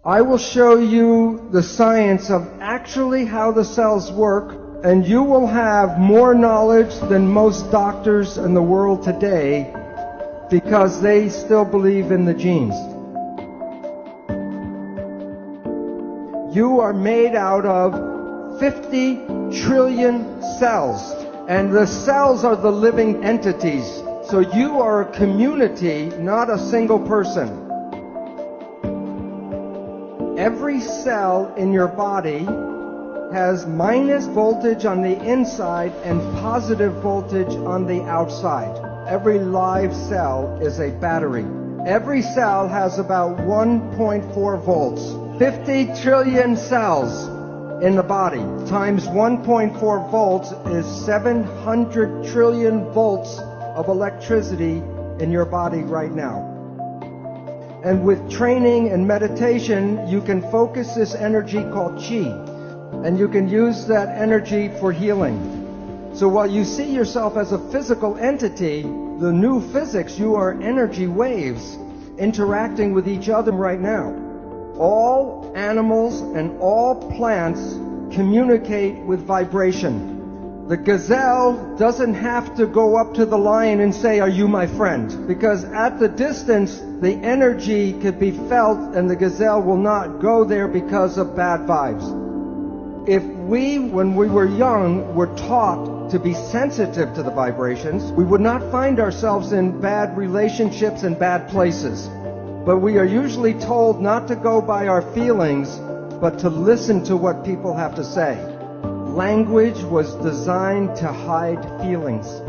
I will show you the science of actually how the cells work, and you will have more knowledge than most doctors in the world today because they still believe in the genes. You are made out of 50 trillion cells, and the cells are the living entities. So you are a community, not a single person. Every cell in your body has minus voltage on the inside and positive voltage on the outside. Every live cell is a battery. Every cell has about 1.4 volts. 50 trillion cells in the body times 1.4 volts is 700 trillion volts of electricity in your body right now. And with training and meditation, you can focus this energy called chi, and you can use that energy for healing. So while you see yourself as a physical entity, the new physics, you are energy waves interacting with each other right now. All animals and all plants communicate with vibration. The gazelle doesn't have to go up to the lion and say, "Are you my friend?" Because at the distance, the energy could be felt and the gazelle will not go there because of bad vibes. If we, when we were young, were taught to be sensitive to the vibrations, we would not find ourselves in bad relationships and bad places. But we are usually told not to go by our feelings, but to listen to what people have to say. Language was designed to hide feelings.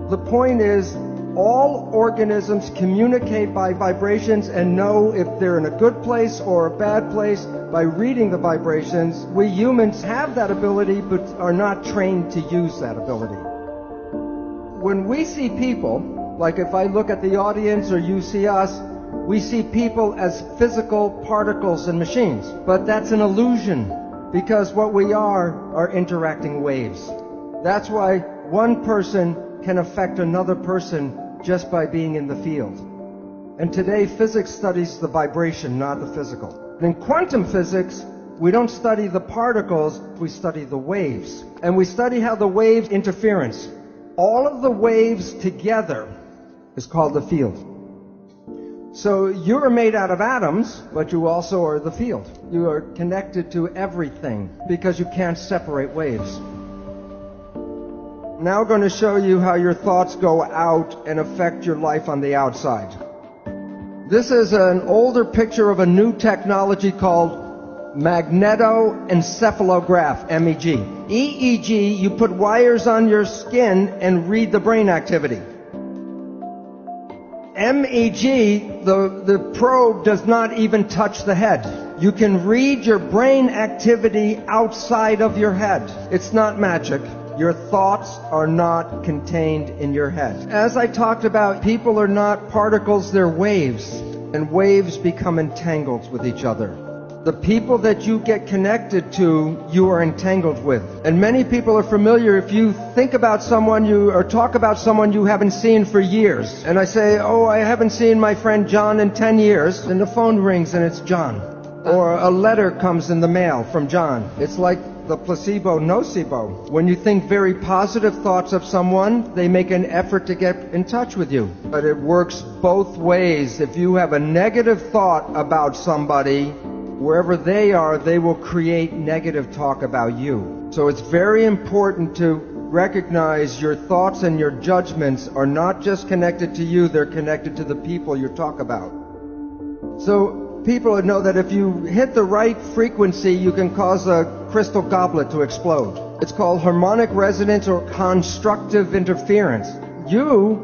The point is, all organisms communicate by vibrations and know if they're in a good place or a bad place by reading the vibrations. We humans have that ability, but are not trained to use that ability. When we see people, like if I look at the audience or you see us, we see people as physical particles and machines. But that's an illusion, because what we are interacting waves. That's why one person can affect another person just by being in the field. And today, physics studies the vibration, not the physical. In quantum physics, we don't study the particles, we study the waves. And we study how the waves interference. All of the waves together is called the field. So you're made out of atoms, but you also are the field. You are connected to everything because you can't separate waves. Now I'm going to show you how your thoughts go out and affect your life on the outside. This is an older picture of a new technology called magnetoencephalograph, MEG. EEG, you put wires on your skin and read the brain activity. MEG, the probe does not even touch the head. You can read your brain activity outside of your head. It's not magic. Your thoughts are not contained in your head. As I talked about, people are not particles, they're waves. And waves become entangled with each other. The people that you get connected to, you are entangled with. And many people are familiar if you think about someone or talk about someone you haven't seen for years. And I say, "Oh, I haven't seen my friend John in 10 years. And the phone rings and it's John. Or a letter comes in the mail from John. It's like the placebo, nocebo. When you think very positive thoughts of someone, they make an effort to get in touch with you. But it works both ways. If you have a negative thought about somebody, wherever they are, they will create negative talk about you. So it's very important to recognize your thoughts and your judgments are not just connected to you, they're connected to the people you talk about. So people know that if you hit the right frequency, you can cause a crystal goblet to explode. It's called harmonic resonance or constructive interference. You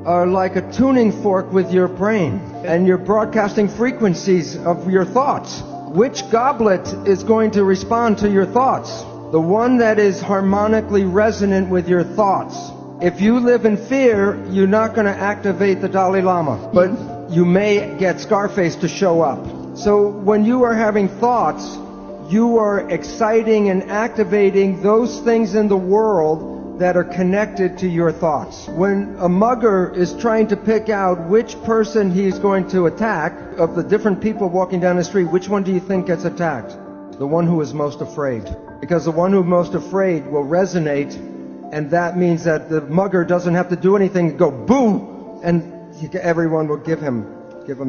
are like a tuning fork with your brain, and you're broadcasting frequencies of your thoughts. Which goblet is going to respond to your thoughts? The one that is harmonically resonant with your thoughts. If you live in fear, you're not going to activate the Dalai Lama, but you may get Scarface to show up. So when you are having thoughts, you are exciting and activating those things in the world that are connected to your thoughts. When a mugger is trying to pick out which person he's going to attack, of the different people walking down the street, which one do you think gets attacked? The one who is most afraid. Because the one who's most afraid will resonate, and that means that the mugger doesn't have to do anything, go boom, and everyone will give him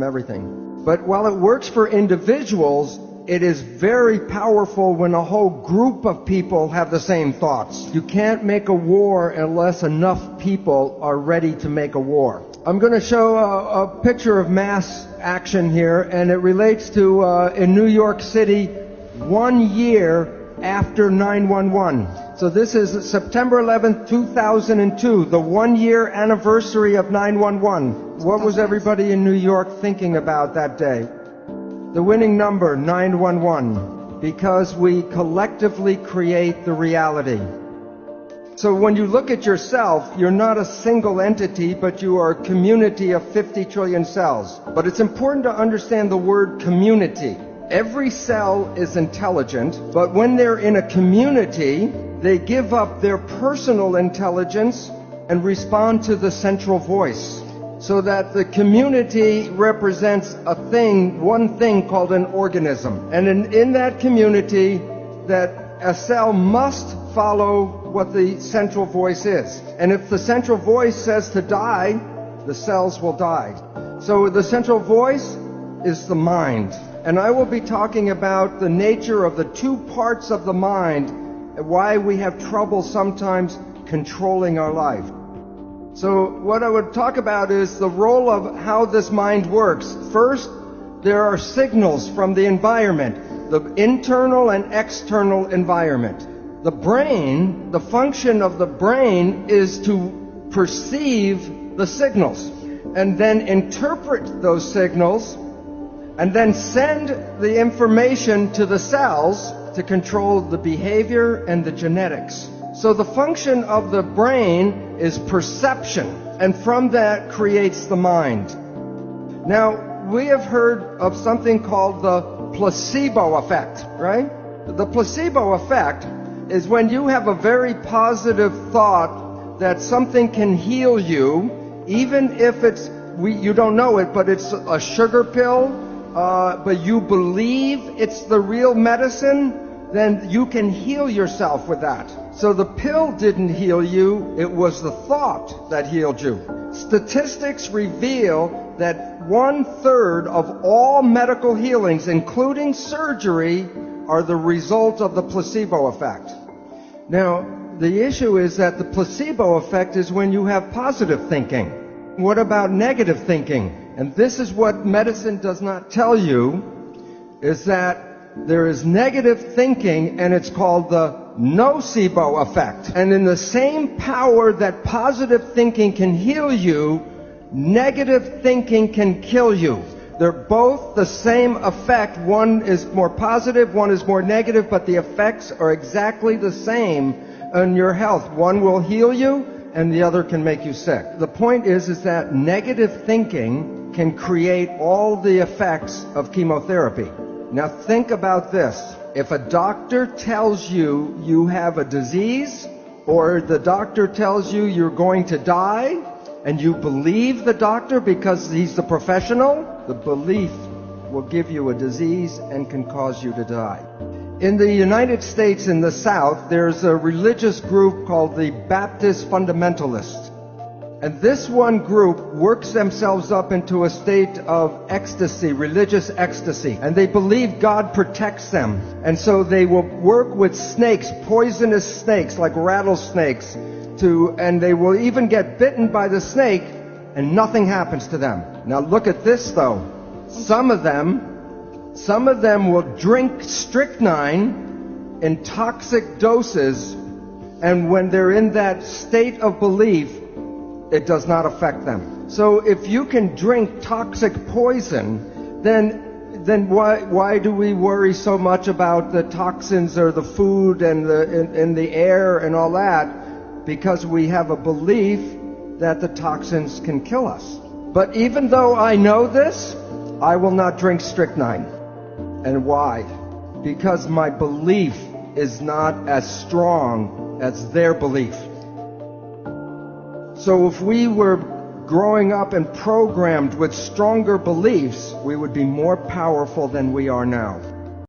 everything. But while it works for individuals, it is very powerful when a whole group of people have the same thoughts. You can't make a war unless enough people are ready to make a war. I'm going to show a picture of mass action here, and it relates to in New York City 1 year after 9/11. So this is September 11th, 2002, the 1-year anniversary of 9/11. What was everybody in New York thinking about that day? The winning number, 911, because we collectively create the reality. So when you look at yourself, you're not a single entity, but you are a community of 50 trillion cells. But it's important to understand the word community. Every cell is intelligent, but when they're in a community, they give up their personal intelligence and respond to the central voice. So that the community represents a thing, one thing called an organism. And in that community, that a cell must follow what the central voice is. And if the central voice says to die, the cells will die. So the central voice is the mind. And I will be talking about the nature of the two parts of the mind and why we have trouble sometimes controlling our life. So what I would talk about is the role of how this mind works. First, there are signals from the environment, the internal and external environment. The brain, the function of the brain is to perceive the signals and then interpret those signals and then send the information to the cells to control the behavior and the genetics. So the function of the brain is perception, and from that creates the mind. Now, we have heard of something called the placebo effect, right? The placebo effect is when you have a very positive thought that something can heal you, even if you don't know it, but it's a sugar pill, but you believe it's the real medicine, then you can heal yourself with that. So the pill didn't heal you, it was the thought that healed you. Statistics reveal that 1/3 of all medical healings, including surgery, are the result of the placebo effect. Now, the issue is that the placebo effect is when you have positive thinking. What about negative thinking? And this is what medicine does not tell you, is that there is negative thinking, and it's called the nocebo effect. And in the same power that positive thinking can heal you, negative thinking can kill you. They're both the same effect. One is more positive, one is more negative, but the effects are exactly the same on your health. One will heal you, and the other can make you sick. The point is that negative thinking can create all the effects of chemotherapy. Now think about this. If a doctor tells you you have a disease, or the doctor tells you you're going to die, and you believe the doctor because he's the professional, the belief will give you a disease and can cause you to die. In the United States, in the South, there's a religious group called the Baptist Fundamentalists. And this one group works themselves up into a state of ecstasy, religious ecstasy. And they believe God protects them. And so they will work with snakes, poisonous snakes like rattlesnakes, and they will even get bitten by the snake and nothing happens to them. Now look at this though. Some of them will drink strychnine in toxic doses, and when they're in that state of belief, it does not affect them. So if you can drink toxic poison, then why do we worry so much about the toxins or the food and in the air and all that? Because we have a belief that the toxins can kill us. But even though I know this, I will not drink strychnine. And why? Because my belief is not as strong as their belief. So if we were growing up and programmed with stronger beliefs, we would be more powerful than we are now.